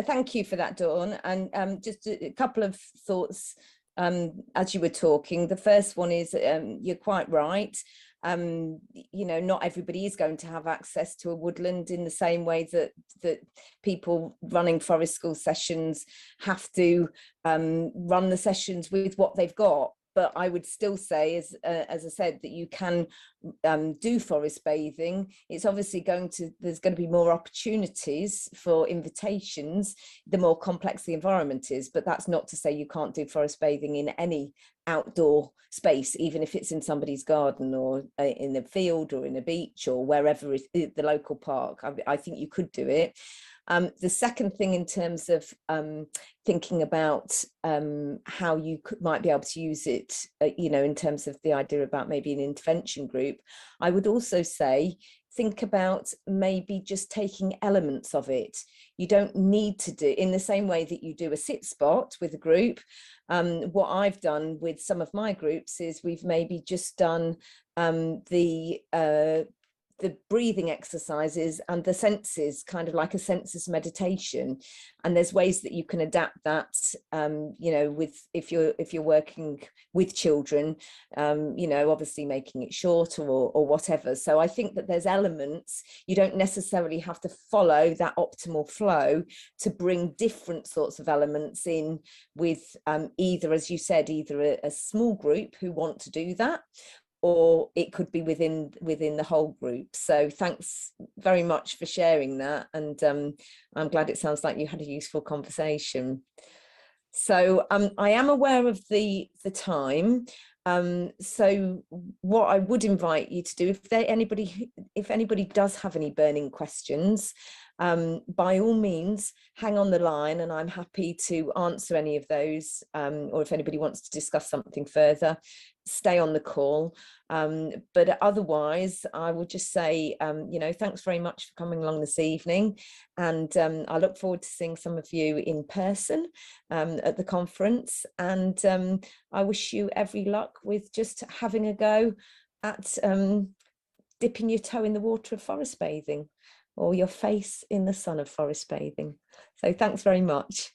thank you for that, Dawn. And just a couple of thoughts as you were talking. The first one is, you're quite right. You know, not everybody is going to have access to a woodland in the same way that people running forest school sessions have to run the sessions with what they've got. But I would still say, as I said, that you can do forest bathing. It's obviously there's going to be more opportunities for invitations the more complex the environment is, but that's not to say you can't do forest bathing in any outdoor space, even if it's in somebody's garden or in a field or in a beach or wherever the local park. I think you could do it. The second thing, in terms of thinking about how you might be able to use it, you know, in terms of the idea about maybe an intervention group, I would also say, think about maybe just taking elements of it. You don't need to do, in the same way that you do a sit spot with a group. What I've done with some of my groups is we've maybe just done the breathing exercises and the senses, kind of like a senses meditation. And there's ways that you can adapt that, you know, with if you're working with children, you know, obviously making it shorter or whatever. So I think that there's elements, you don't necessarily have to follow that optimal flow to bring different sorts of elements in with either, as you said, either a small group who want to do that, or it could be within the whole group. So thanks very much for sharing that. And I'm glad it sounds like you had a useful conversation. So I am aware of the time. So what I would invite you to do, if anybody does have any burning questions, by all means, hang on the line and I'm happy to answer any of those. Or if anybody wants to discuss something further, stay on the call. But otherwise, I would just say, you know, thanks very much for coming along this evening. And I look forward to seeing some of you in person at the conference. And I wish you every luck with just having a go at dipping your toe in the water of forest bathing, or your face in the sun of forest bathing. So thanks very much.